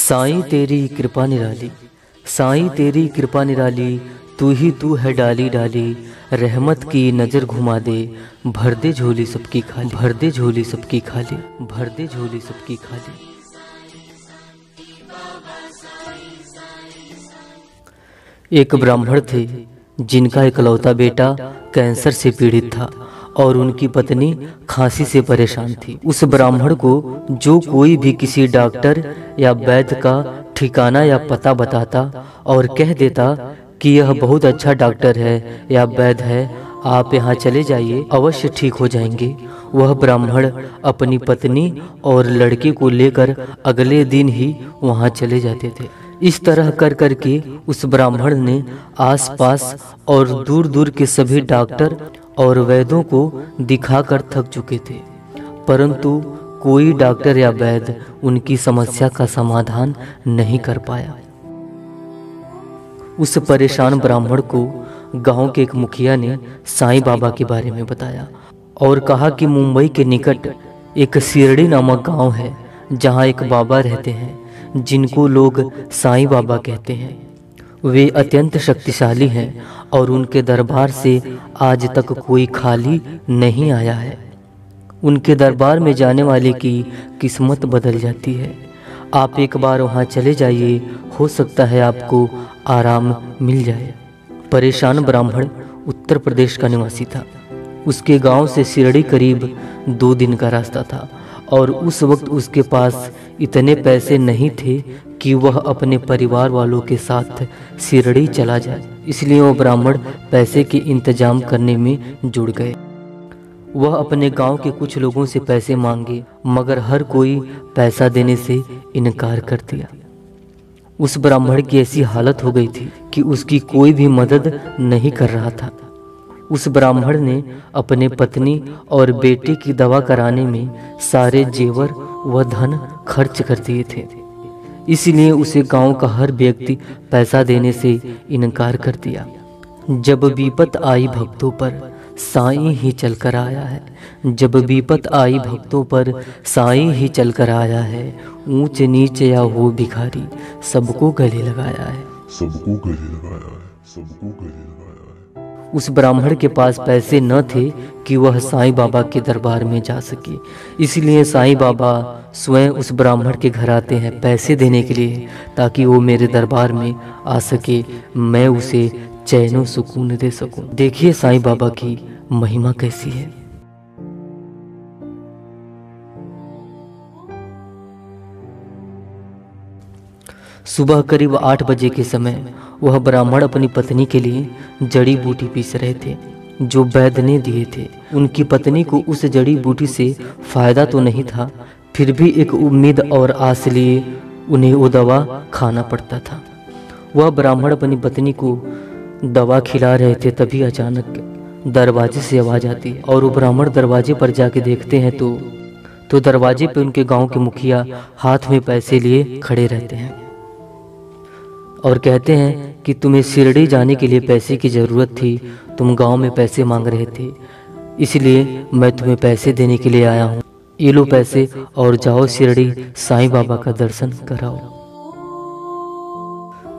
साईं तेरी कृपा निराली, साईं तेरी कृपा निराली, तू ही तू है डाली डाली। रहमत की नजर घुमा दे, भर दे झोली सबकी खाली, भर दे झोली सबकी खाली, भर दे झोली सबकी खाली। एक ब्राह्मण थे जिनका इकलौता बेटा कैंसर से पीड़ित था और उनकी पत्नी खांसी से परेशान थी। उस ब्राह्मण को जो कोई भी किसी डॉक्टर या वैद्य का ठिकाना या पता बताता और कह देता कि यह बहुत अच्छा डॉक्टर है या वैद्य है, आप यहाँ चले जाइए, अवश्य ठीक हो जाएंगे, वह ब्राह्मण अपनी पत्नी और लड़के को लेकर अगले दिन ही वहाँ चले जाते थे। इस तरह कर करके उस ब्राह्मण ने आसपास और दूर दूर के सभी डॉक्टर और वैद्यों को दिखाकर थक चुके थे, परंतु कोई डॉक्टर या वैद्य उनकी समस्या का समाधान नहीं कर पाया। उस परेशान ब्राह्मण को गांव के एक मुखिया ने साईं बाबा के बारे में बताया और कहा कि मुंबई के निकट एक शिरडी नामक गांव है जहां एक बाबा रहते हैं जिनको लोग साईं बाबा कहते हैं। वे अत्यंत शक्तिशाली हैं और उनके दरबार से आज तक कोई खाली नहीं आया है। उनके दरबार में जाने वाले की किस्मत बदल जाती है। आप एक बार वहां चले जाइए, हो सकता है आपको आराम मिल जाए। परेशान ब्राह्मण उत्तर प्रदेश का निवासी था। उसके गांव से शिरडी करीब 2 दिन का रास्ता था और उस वक्त उसके पास इतने पैसे नहीं थे कि वह अपने परिवार वालों के साथ शिरडी चला जाए। इसलिए वह ब्राह्मण पैसे के इंतजाम करने में जुड़ गए। वह अपने गांव के कुछ लोगों से पैसे मांगे, मगर हर कोई पैसा देने से इनकार कर दिया। उस ब्राह्मण की ऐसी हालत हो गई थी कि उसकी कोई भी मदद नहीं कर रहा था। उस ब्राह्मण ने अपने पत्नी और बेटे की दवा कराने में सारे जेवर व धन खर्च कर दिए थे। इसलिए उसे गांव का हर व्यक्ति पैसा देने से इनकार कर दिया। जब विपत आई भक्तों पर, साईं ही चलकर आया है। जब विपत आई भक्तों पर, साईं ही चलकर आया है। ऊंच नीच या हो भिखारी, सबको गले लगाया है, सबको गले लगाया है, सबको गले लगाया है। उस ब्राह्मण के पास पैसे न थे कि वह साईं बाबा के दरबार में जा सके। इसलिए साईं बाबा स्वयं उस ब्राह्मण के घर आते हैं पैसे देने के लिए, ताकि वो मेरे दरबार में आ सके, मैं उसे चैनो सुकून दे सकूं। देखिए साईं बाबा की महिमा कैसी है। सुबह करीब 8 बजे के समय वह ब्राह्मण अपनी पत्नी के लिए जड़ी बूटी पीस रहे थे जो वैद्य ने दिए थे। उनकी पत्नी को उस जड़ी बूटी से फायदा तो नहीं था, फिर भी एक उम्मीद और आस लिए उन्हें वो दवा खाना पड़ता था। वह ब्राह्मण अपनी पत्नी को दवा खिला रहे थे, तभी अचानक दरवाजे से आवाज आती है और वो ब्राह्मण दरवाजे पर जाके देखते हैं तो दरवाजे पे उनके गांव के मुखिया हाथ में पैसे लिए खड़े रहते हैं और कहते हैं कि तुम्हें शिरडी जाने के लिए पैसे की जरूरत थी, तुम गांव में पैसे मांग रहे थे, इसलिए मैं तुम्हें पैसे देने के लिए आया हूँ। ये लो पैसे और जाओ शिरडी साईं बाबा का दर्शन कराओ।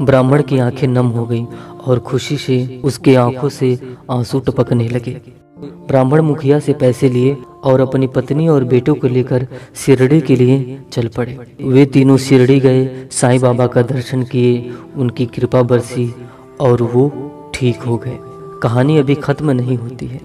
ब्राह्मण की आंखें नम हो गईं और खुशी से उसके आंखों से आंसू टपकने लगे। ब्राह्मण मुखिया से पैसे लिए और अपनी पत्नी और बेटों को लेकर शिरडी के लिए चल पड़े। वे तीनों शिरडी गए, साईं बाबा का दर्शन किए, उनकी कृपा बरसी और वो ठीक हो गए। कहानी अभी खत्म नहीं होती है।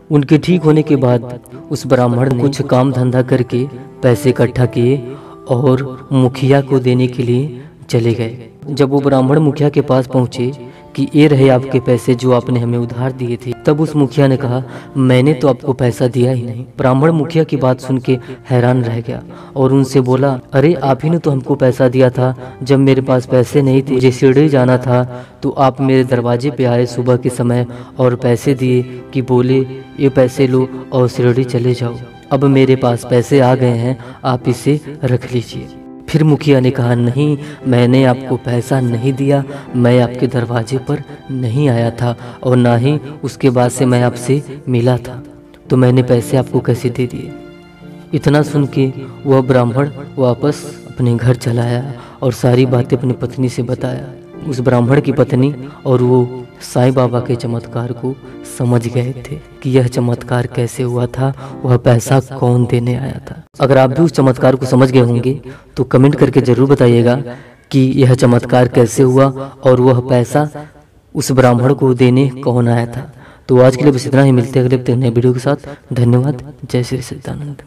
उनके ठीक होने के बाद उस ब्राह्मण ने कुछ काम धंधा करके पैसे इकट्ठा किए और मुखिया को देने के लिए चले गए। जब वो ब्राह्मण मुखिया के पास पहुंचे कि ये रहे आपके पैसे जो आपने हमें उधार दिए थे, तब उस मुखिया ने कहा, मैंने तो आपको पैसा दिया ही नहीं। ब्राह्मण मुखिया की बात सुन के हैरान रह गया और उनसे बोला, अरे आप ही ने तो हमको पैसा दिया था जब मेरे पास पैसे नहीं थे, मुझे शिरडी जाना था, तो आप मेरे दरवाजे पे आए सुबह के समय और पैसे दिए कि बोले ये पैसे लो और शिरडी चले जाओ। अब मेरे पास पैसे आ गए हैं, आप इसे रख लीजिए। फिर मुखिया ने कहा, नहीं, मैंने आपको पैसा नहीं दिया, मैं आपके दरवाजे पर नहीं आया था और ना ही उसके बाद से मैं आपसे मिला था, तो मैंने पैसे आपको कैसे दे दिए। इतना सुन के वह ब्राह्मण वापस अपने घर चलाया और सारी बातें अपनी पत्नी से बताया। उस ब्राह्मण की पत्नी और वो साईं बाबा के चमत्कार को समझ गए थे कि यह चमत्कार कैसे हुआ था, वह पैसा कौन देने आया था। अगर आप भी उस चमत्कार को समझ गए होंगे तो कमेंट करके जरूर बताइएगा कि यह चमत्कार कैसे हुआ और वह पैसा उस ब्राह्मण को देने कौन आया था। तो आज के लिए बस इतना ही, मिलते हैं अगले नए वीडियो के साथ। धन्यवाद। जय श्री सच्चिदानंद।